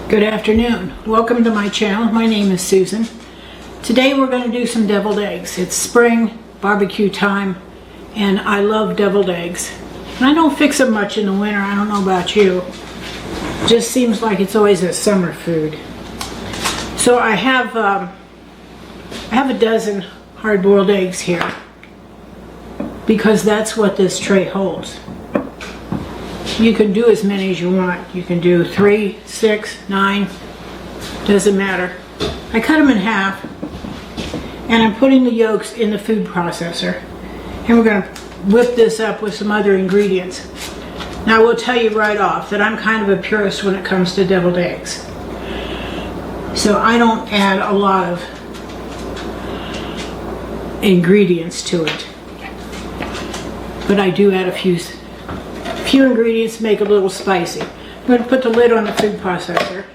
Good afternoon. Welcome to my channel. My name is Susan. Today we're going to do some deviled eggs. It's spring, barbecue time, and I love deviled eggs. And I don't fix them much in the winter. I don't know about you. Just seems like it's always a summer food. So I have a dozen hard-boiled eggs here because that's what this tray holds. You can do as many as you want. You can do 3, 6, 9, doesn't matter. I cut them in half and I'm putting the yolks in the food processor. And we're going to whip this up with some other ingredients. Now I will tell you right off that I'm kind of a purist when it comes to deviled eggs. So I don't add a lot of ingredients to it. But I do add a few ingredients to make it a little spicy. I'm going to put the lid on the food processor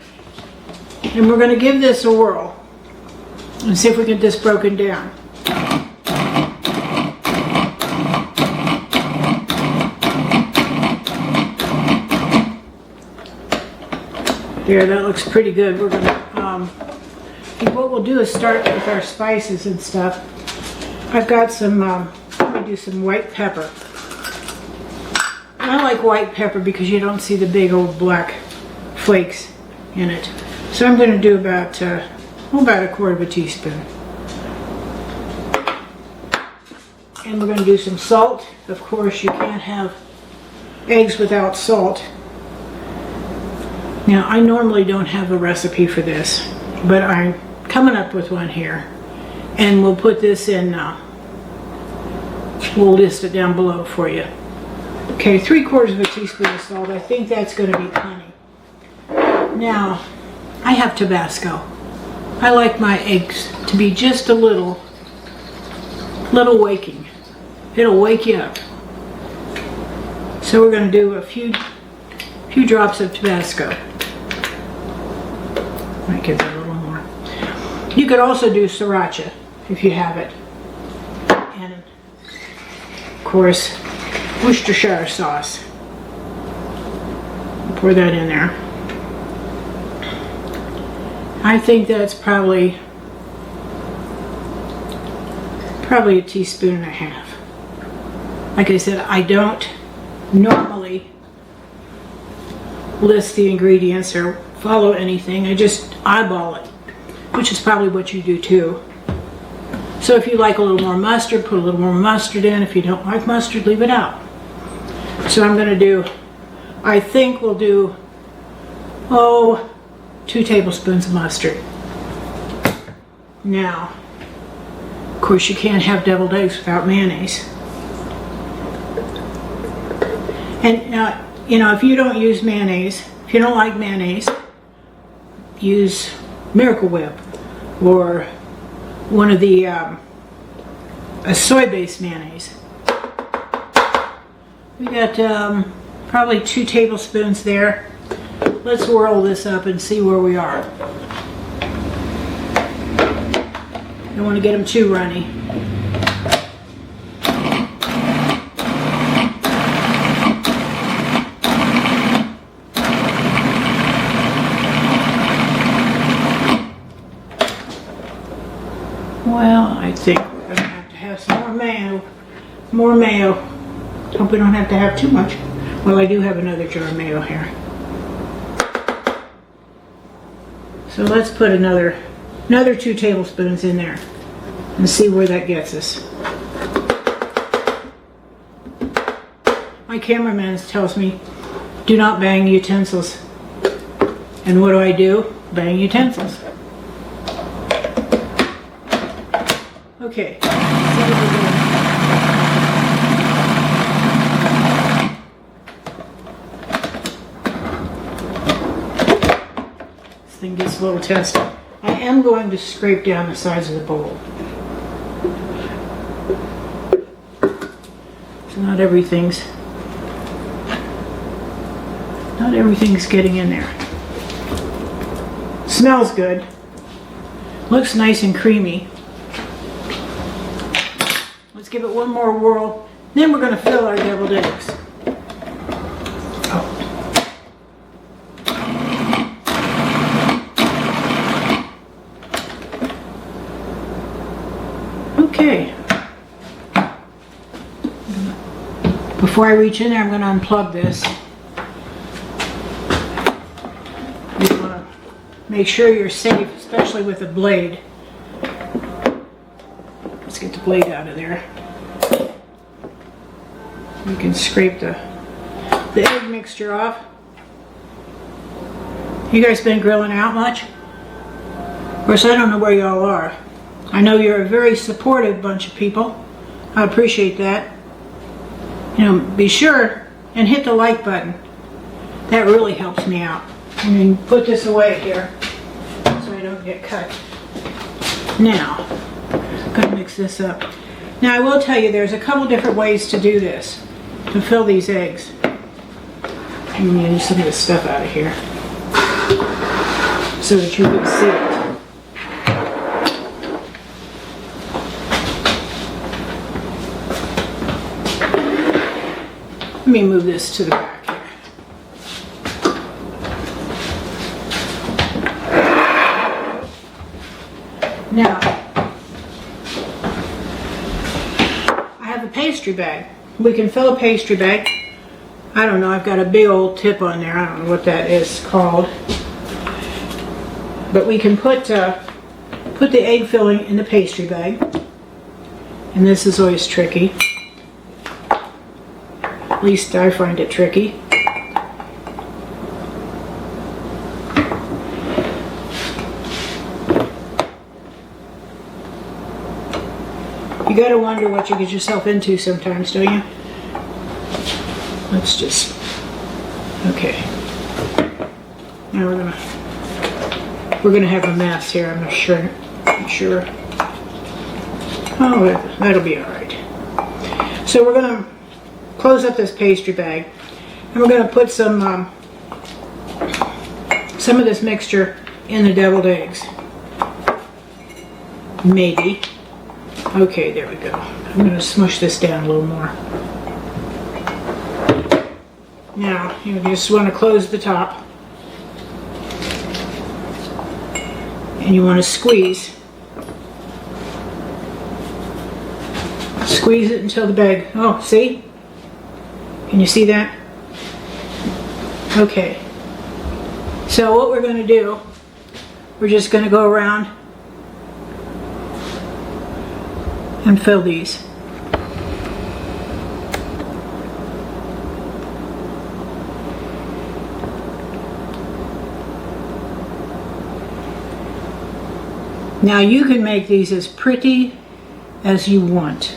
and we're going to give this a whirl and see if we can get this broken down. There, that looks pretty good. We're going to, what we'll do is start with our spices and stuff. I've got some, let me do some white pepper. I like white pepper because you don't see the big old black flakes in it. So I'm going to do about a quarter of a teaspoon. And we're going to do some salt. Of course, you can't have eggs without salt. Now, I normally don't have a recipe for this, but I'm coming up with one here. And we'll put this in, we'll list it down below for you. Okay, 3/4 of a teaspoon of salt. I think that's going to be plenty. Now, I have Tabasco. I like my eggs to be just a little waking. It'll wake you up. So we're going to do a few drops of Tabasco. Might give that a little more. You could also do sriracha if you have it. And of course, Worcestershire sauce. Pour that in there. I think that's probably a teaspoon and a half. Like I said, I don't normally list the ingredients or follow anything. I just eyeball it, which is probably what you do too. So if you like a little more mustard, put a little more mustard in. If you don't like mustard, leave it out. So I'm going to do, I think we'll do, 2 tablespoons of mustard. Now, of course you can't have deviled eggs without mayonnaise. And, if you don't use mayonnaise, if you don't like mayonnaise, use Miracle Whip or one of the, a soy-based mayonnaise. We got probably 2 tablespoons there. Let's whirl this up and see where we are. Don't want to get them too runny. Well, I think we're going to have some more mayo. More mayo. Hope we don't have to have too much. Well, I do have another jar of mayo here. So let's put another 2 tablespoons in there and see where that gets us. My cameraman tells me, do not bang utensils. And what do? Bang utensils. Okay. Thing gets a little testy. I am going to scrape down the sides of the bowl. So not everything's getting in there. Smells good. Looks nice and creamy. Let's give it one more whirl. Then we're going to fill our deviled eggs. Okay. Before I reach in there, I'm going to unplug this. You want to make sure you're safe, especially with a blade. Let's get the blade out of there. You can scrape the egg mixture off. You guys been grilling out much? Of course, I don't know where y'all are. I know you're a very supportive bunch of people. I appreciate that. You know, be sure and hit the like button. That really helps me out. And then put this away here so I don't get cut. Now, I'm going to mix this up. Now, I will tell you there's a couple different ways to do this, to fill these eggs. I'm going to use some of this stuff out of here so that you can see it. Let me move this to the back here. Now, I have a pastry bag. We can fill a pastry bag. I don't know, I've got a big old tip on there. I don't know what that is called. But we can put the egg filling in the pastry bag. And this is always tricky. At least I find it tricky. You gotta wonder what you get yourself into sometimes, don't you? Let's just, okay. Now we're gonna have a mess here, I'm not sure. Oh, that'll be all right. So we're gonna close up this pastry bag, and we're going to put some of this mixture in the deviled eggs. Maybe. Okay, there we go. I'm going to smush this down a little more. Now, you just want to close the top, and you want to squeeze. Squeeze it until the bag, oh, see? Can you see that? Okay. So what we're going to do, we're just going to go around and fill these. Now you can make these as pretty as you want.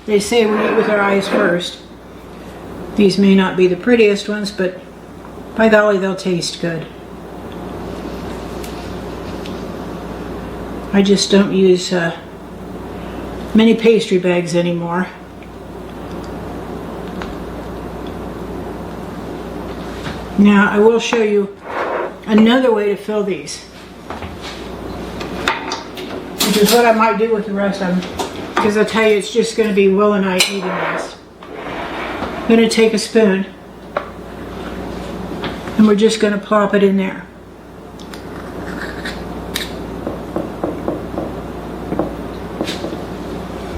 They say we eat with our eyes first. These may not be the prettiest ones, but by golly, they'll taste good. I just don't use many pastry bags anymore. Now, I will show you another way to fill these, which is what I might do with the rest of them. Because I'll tell you, it's just going to be Will and I eating this. I'm going to take a spoon, and we're just going to plop it in there.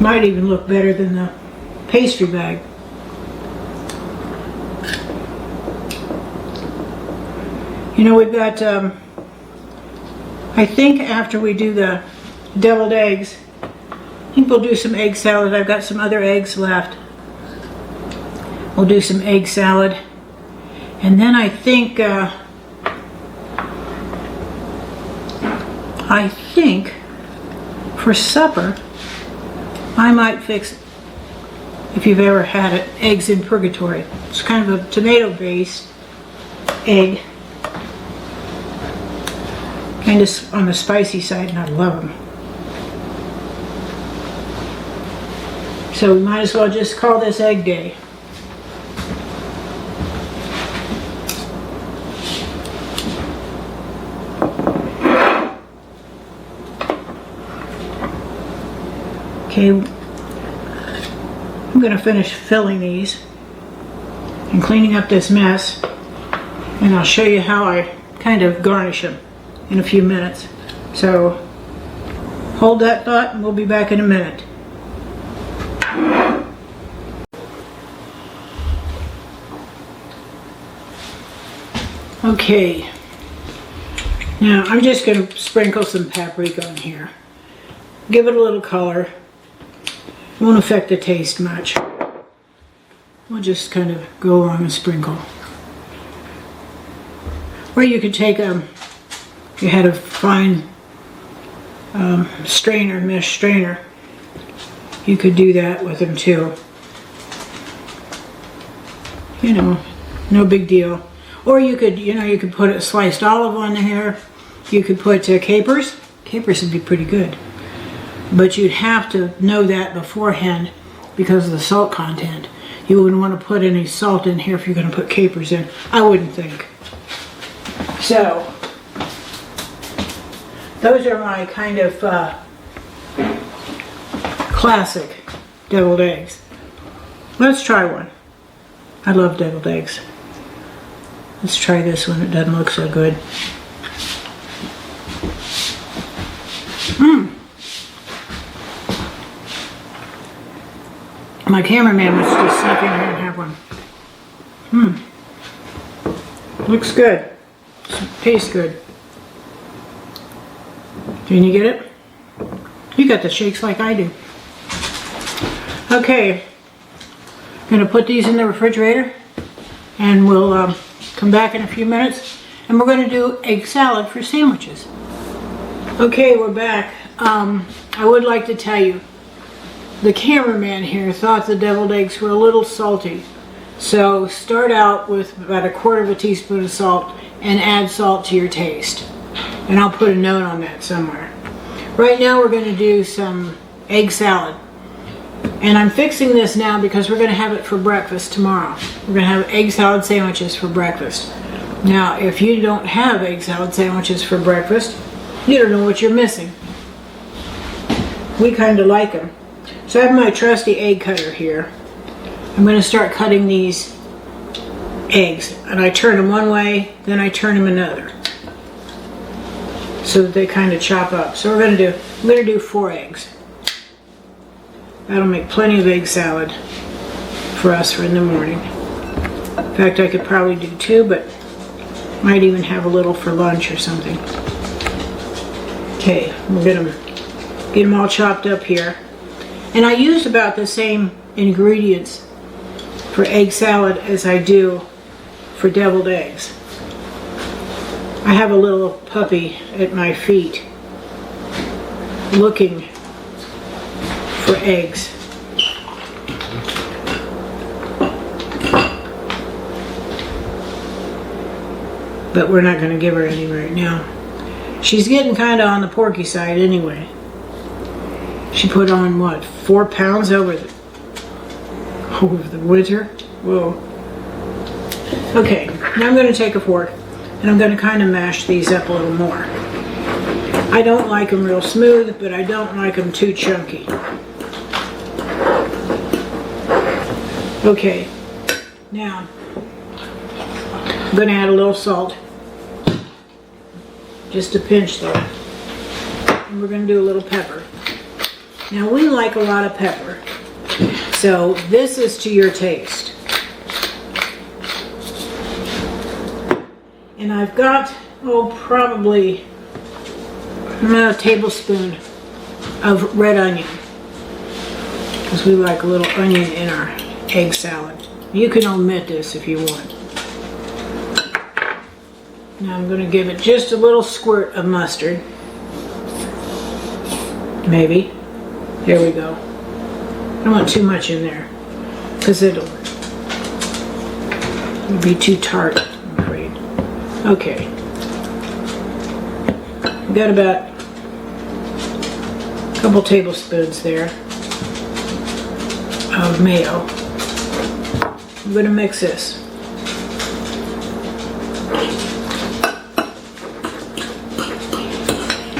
Might even look better than the pastry bag. You know, we've got, I think after we do the deviled eggs, I think we'll do some egg salad. I've got some other eggs left. We'll do some egg salad. And then I think for supper, I might fix, if you've ever had it, eggs in purgatory. It's kind of a tomato-based egg. Kind of on the spicy side, and I love them. So we might as well just call this Egg Day. Okay, I'm going to finish filling these and cleaning up this mess, and I'll show you how I kind of garnish them in a few minutes. So hold that thought and we'll be back in a minute. Okay, now I'm just going to sprinkle some paprika on here. Give it a little color. Won't affect the taste much. We'll just kind of go along and sprinkle. Or you could take if you had a fine strainer, mesh strainer, you could do that with them too. You know, no big deal. Or you could, you could put a sliced olive on here. You could put capers. Capers would be pretty good. But you'd have to know that beforehand because of the salt content. You wouldn't want to put any salt in here if you're going to put capers in. I wouldn't think. So, those are my kind of classic deviled eggs. Let's try one. I love deviled eggs. Let's try this one. It doesn't look so good. My cameraman was just sneak in here and have one. Looks good. Tastes good. Can you get it? You got the shakes like I do. Okay. I'm going to put these in the refrigerator and we'll come back in a few minutes and we're going to do egg salad for sandwiches. Okay, we're back. I would like to tell you, the cameraman here thought the deviled eggs were a little salty. So start out with about 1/4 teaspoon of salt and add salt to your taste. And I'll put a note on that somewhere. Right now we're going to do some egg salad. And I'm fixing this now because we're going to have it for breakfast tomorrow. We're going to have egg salad sandwiches for breakfast. Now, if you don't have egg salad sandwiches for breakfast, you don't know what you're missing. We kind of like them. So I have my trusty egg cutter here. I'm going to start cutting these eggs. And I turn them one way, then I turn them another. So that they kind of chop up. So I'm going to do 4 eggs. That'll make plenty of egg salad for us for in the morning. In fact, I could probably do 2, but might even have a little for lunch or something. Okay, we're going to get them all chopped up here. And I use about the same ingredients for egg salad as I do for deviled eggs. I have a little puppy at my feet looking for eggs. But we're not going to give her any right now. She's getting kind of on the porky side anyway. She put on, what, 4 pounds over the winter? Whoa. Okay, now I'm going to take a fork and I'm going to kind of mash these up a little more. I don't like them real smooth, but I don't like them too chunky. Okay, now I'm going to add a little salt. Just a pinch there. And we're going to do a little pepper. Now we like a lot of pepper, so this is to your taste. And I've got, probably a tablespoon of red onion, because we like a little onion in our egg salad. You can omit this if you want. Now I'm going to give it just a little squirt of mustard. Maybe. There we go. I don't want too much in there because it'll be too tart, I'm afraid. Okay. We've got about a couple tablespoons there of mayo. I'm going to mix this.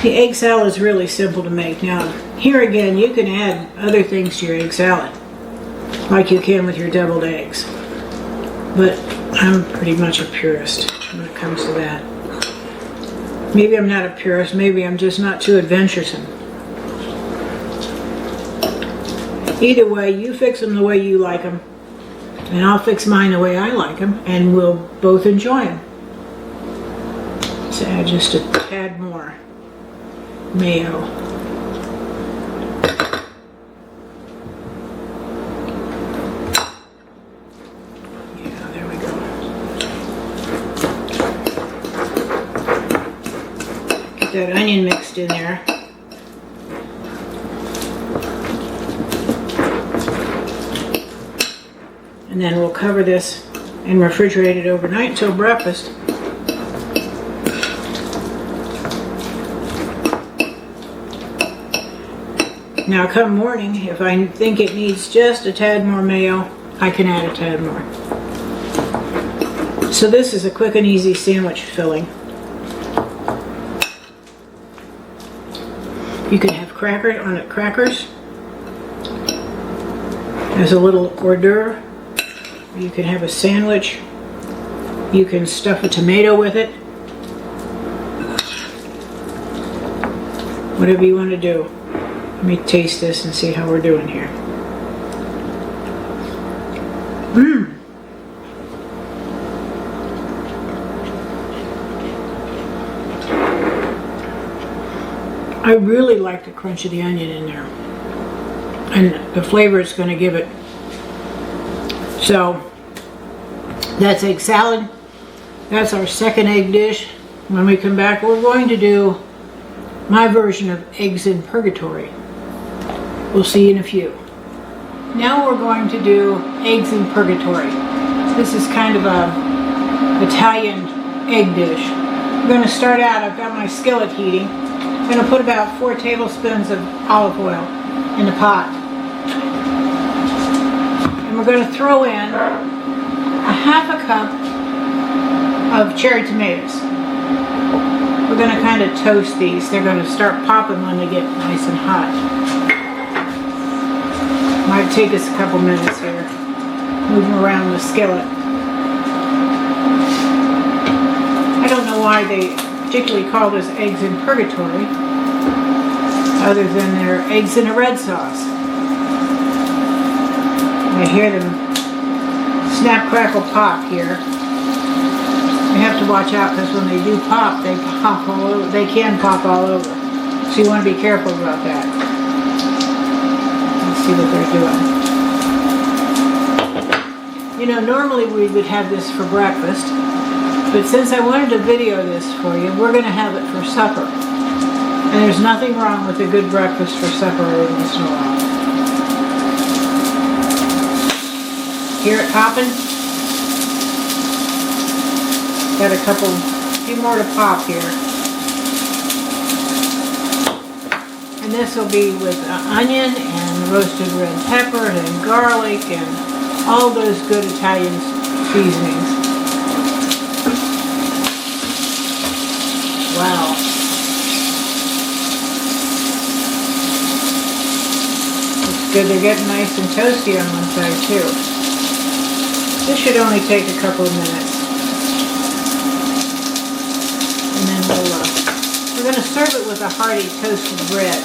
The egg salad is really simple to make. Now, here again, you can add other things to your egg salad, like you can with your deviled eggs. But I'm pretty much a purist when it comes to that. Maybe I'm not a purist, maybe I'm just not too adventuresome. Either way, you fix them the way you like them, and I'll fix mine the way I like them, and we'll both enjoy them. Let's add just a tad more mayo. Yeah, there we go. Get that onion mixed in there. And then we'll cover this and refrigerate it overnight until breakfast. Now come morning, if I think it needs just a tad more mayo, I can add a tad more. So this is a quick and easy sandwich filling. You can have crackers as a little hors d'oeuvre. You can have a sandwich. You can stuff a tomato with it. Whatever you want to do. Let me taste this and see how we're doing here. I really like the crunch of the onion in there. And the flavor is going to give it. So, that's egg salad. That's our second egg dish. When we come back, we're going to do my version of eggs in purgatory. We'll see you in a few. Now we're going to do eggs in purgatory. This is kind of a Italian egg dish. I'm going to start out, I've got my skillet heating. I'm going to put about 4 tablespoons of olive oil in the pot. And we're going to throw in a half a cup of cherry tomatoes. We're going to kind of toast these. They're going to start popping when they get nice and hot. Might take us a couple minutes here. Moving around the skillet. I don't know why they particularly call this eggs in purgatory, other than they're eggs in a red sauce. I hear them snap, crackle, pop here. You have to watch out because when they do pop, they pop all over. They can pop all over. So you want to be careful about that. Let's see what they're doing. You know, normally we would have this for breakfast, but since I wanted to video this for you, we're going to have it for supper. And there's nothing wrong with a good breakfast for supper every once in a while. Hear it popping? Got a few more to pop here. And this will be with onion and roasted red pepper and garlic and all those good Italian seasonings. Wow. Looks good. They're getting nice and toasty on one side too. This should only take a couple of minutes. And then we're going to serve it with a hearty toasted bread.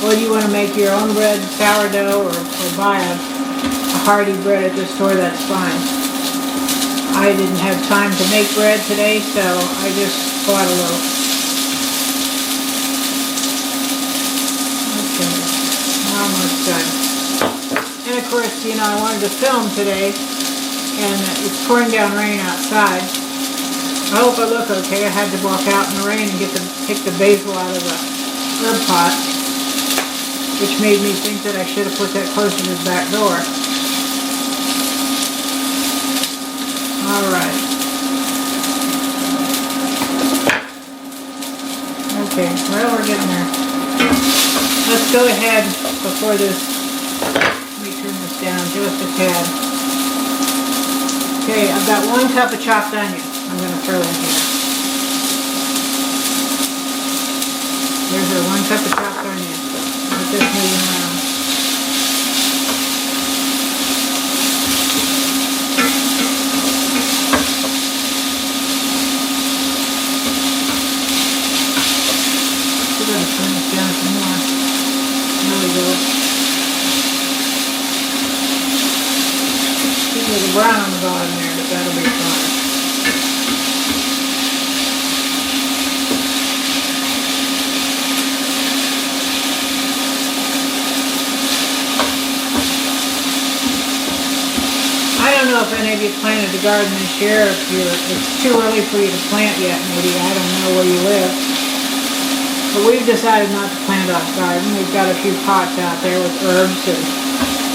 Or you want to make your own bread, sourdough, or buy a hearty bread at the store, that's fine. I didn't have time to make bread today, so I just bought a loaf. Okay, almost done. And of course, you know, I wanted to film today, and it's pouring down rain outside. I hope I look okay. I had to walk out in the rain and take the basil out of the herb pot, which made me think that I should have put that closer to the back door. Alright. Okay, well, we're getting there. Let's go ahead before this. Let me turn this down just a tad. Okay, I've got 1 cup of chopped onion I'm going to throw in here. There's our 1 cup of chopped onion. Get this moving around. brown on the bottom there, but that'll be fine. I don't know if any of you planted a garden this year, it's too early for you to plant yet, maybe. I don't know where you live. But we've decided not to plant a garden. We've got a few pots out there with herbs and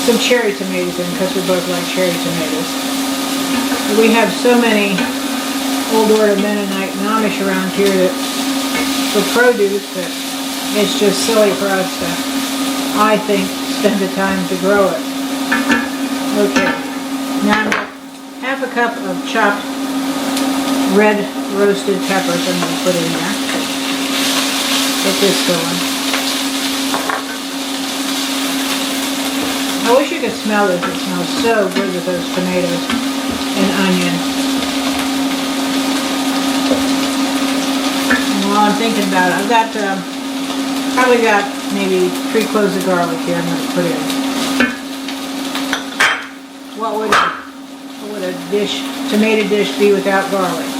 some cherry tomatoes in, because we both like cherry tomatoes. But we have so many Old Order Mennonite and Amish around here that for produce that it's just silly for us to, I think, spend the time to grow it. Okay. Now, half a cup of chopped red roasted peppers I'm going to put in there. Get this going. I wish you could smell this. It smells so good with those tomatoes and onion. And while I'm thinking about it, I've got, probably got maybe 3 cloves of garlic here I'm going to put in. What would a tomato dish be without garlic?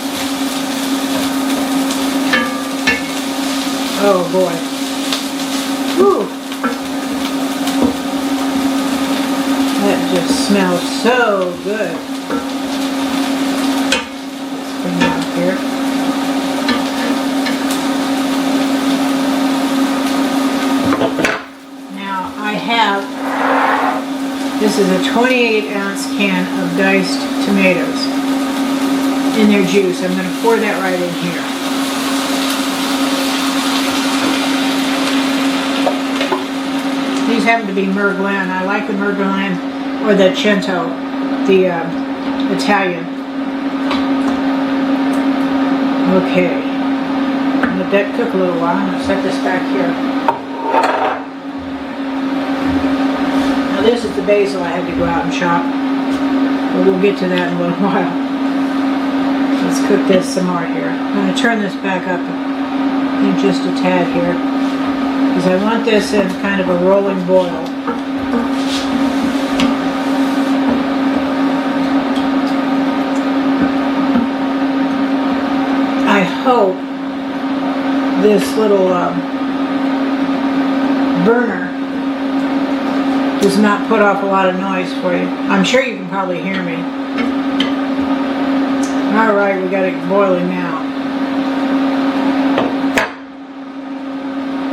Oh boy. Whew. That just smells so good. Let's bring it out here. Now I have, this is a 28-ounce can of diced tomatoes in their juice. I'm going to pour that right in here. These happen to be Merglin. I like the Merglin or the Cento, the Italian. Okay. Let that cook a little while. I'm going to set this back here. This is the basil I had to go out and chop, but we'll get to that in a little while. Let's cook this some more here. I'm going to turn this back up in just a tad here, because I want this in kind of a rolling boil. I hope this little burner does not put off a lot of noise for you. I'm sure you can probably hear me. Alright, we got it boiling now.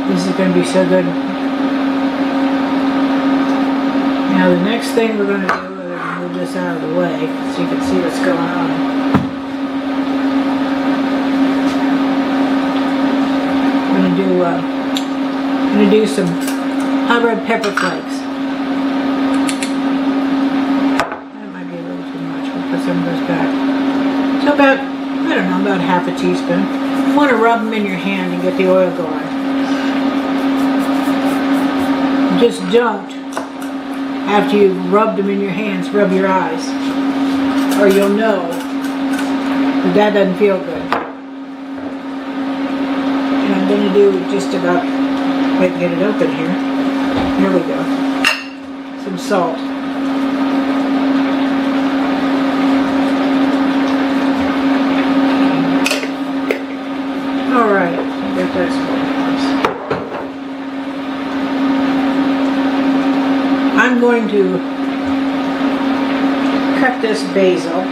This is going to be so good. Now the next thing we're going to do is move this out of the way so you can see what's going on. I'm going to do some hot red pepper flakes. Some of those back. So about, I don't know, about half a teaspoon. You want to rub them in your hand and get the oil going. Just don't, after you've rubbed them in your hands, rub your eyes. Or you'll know that doesn't feel good. And I'm going to do just about, if I can get it open here. Here we go. Some salt. Alright, get this going. I'm going to cut this basil.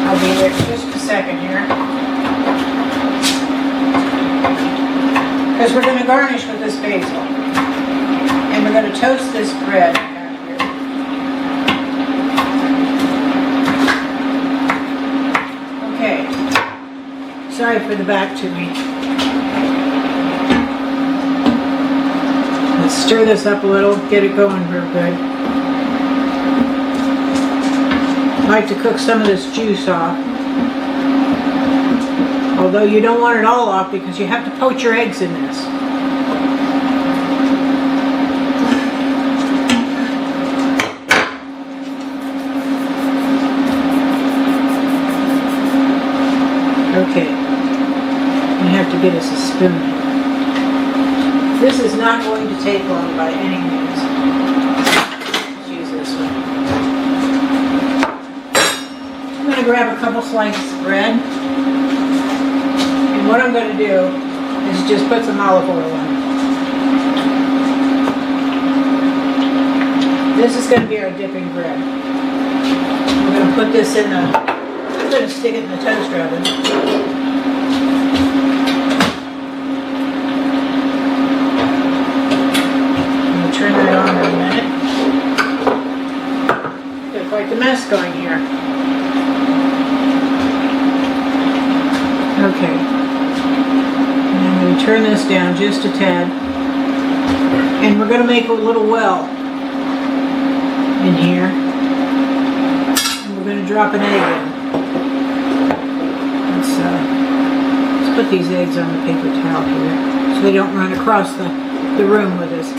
I'll be there just a second here. Because we're going to garnish with this basil. And we're going to toast this bread. Sorry for the back to me. Let's stir this up a little, get it going real good. I like to cook some of this juice off. Although you don't want it all off because you have to poach your eggs in this. Okay. I have to get us a spoon. This is not going to take long by any means. Let's use this one. I'm going to grab a couple slices of bread. And what I'm going to do is just put some olive oil on it. This is going to be our dipping bread. We're going to put this in the, I'm going to stick it in the toaster oven. Turn that on in a minute. Got quite the mess going here. Okay. And I'm going to turn this down just a tad. And we're going to make a little well in here. And we're going to drop an egg in. Let's put these eggs on the paper towel here so they don't run across the room with us.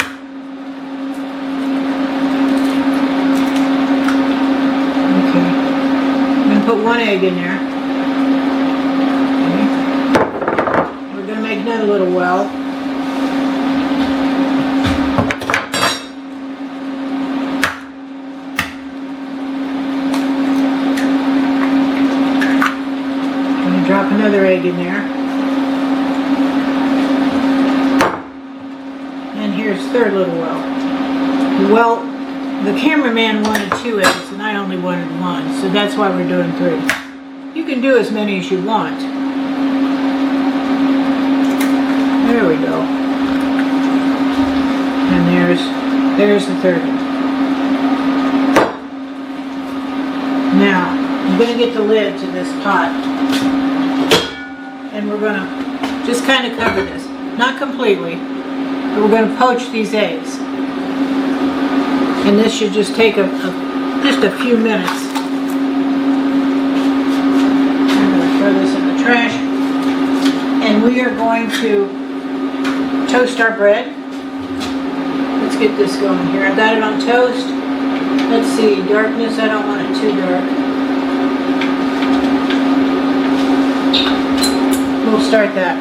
Put one egg in there. Okay. We're going to make another little well. I'm going to drop another egg in there. And here's the third little well. Well, the cameraman wanted 2 eggs and I only wanted 1, so that's why we're doing 3. You can do as many as you want. There we go. And there's the third one. Now, I'm going to get the lid to this pot. And we're going to just kind of cover this. Not completely, but we're going to poach these eggs. And this should just take just a few minutes. I'm going to throw this in the trash. And we are going to toast our bread. Let's get this going here. I've got it on toast. Let's see, darkness, I don't want it too dark. We'll start that.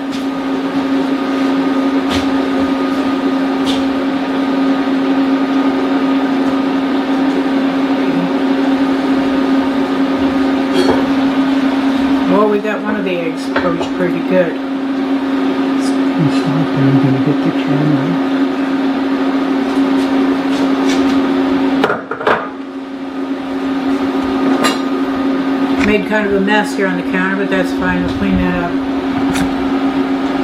Well, we got one of the eggs poached pretty good. I'm going to get the camera. Made kind of a mess here on the counter, but that's fine. We'll clean that up.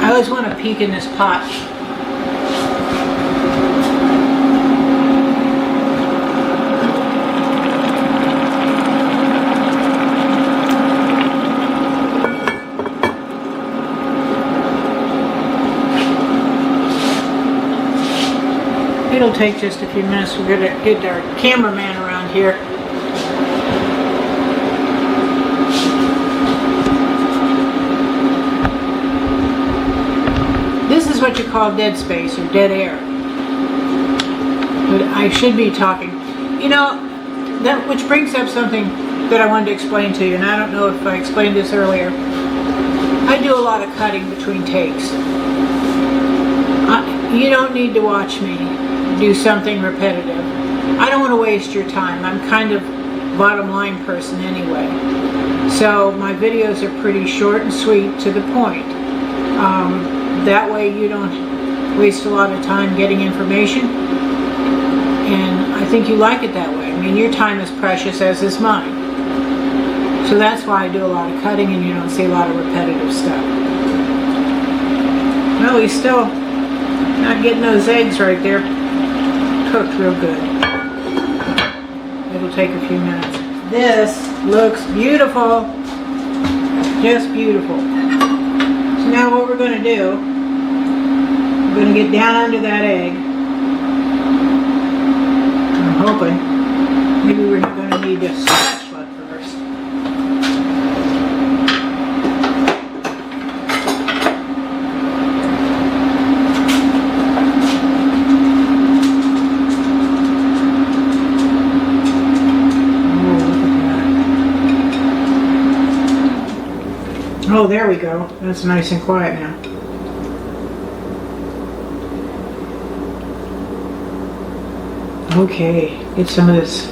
I always want to peek in this pot. It'll take just a few minutes. We're going to get our cameraman around here. This is what you call dead space or dead air. But I should be talking. You know, that which brings up something that I wanted to explain to you, and I don't know if I explained this earlier. I do a lot of cutting between takes. You don't need to watch me do something repetitive. I don't want to waste your time. I'm kind of bottom line person anyway. So my videos are pretty short and sweet to the point. That way you don't waste a lot of time getting information. And I think you like it that way. I mean, your time is precious, as is mine. So that's why I do a lot of cutting and you don't see a lot of repetitive stuff. Well, he's still not getting those eggs right there cooked real good. It'll take a few minutes. This looks beautiful. Just beautiful. So now what we're going to do, we're going to get down under that egg. I'm hoping maybe we're going to need a spatula first. Oh, there we go. That's nice and quiet now. Okay, get some of this.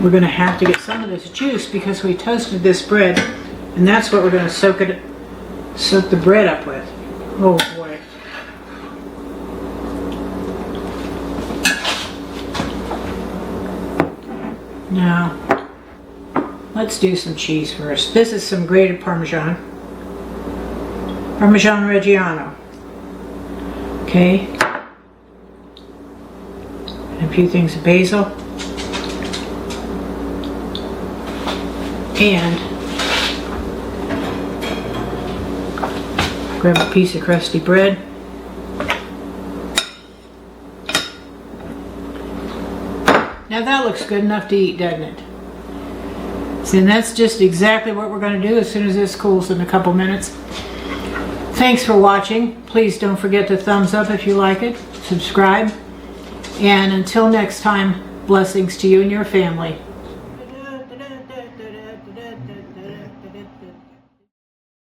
We're going to have to get some of this juice because we toasted this bread, and that's what we're going to soak the bread up with. Oh boy. Now, let's do some cheese first. This is some grated Parmesan. Parmesan Reggiano. Okay. And a few things of basil. And grab a piece of crusty bread. Now that looks good enough to eat, doesn't it? See, and that's just exactly what we're going to do as soon as this cools in a couple minutes. Thanks for watching. Please don't forget to thumbs up if you like it. Subscribe. And until next time, blessings to you and your family.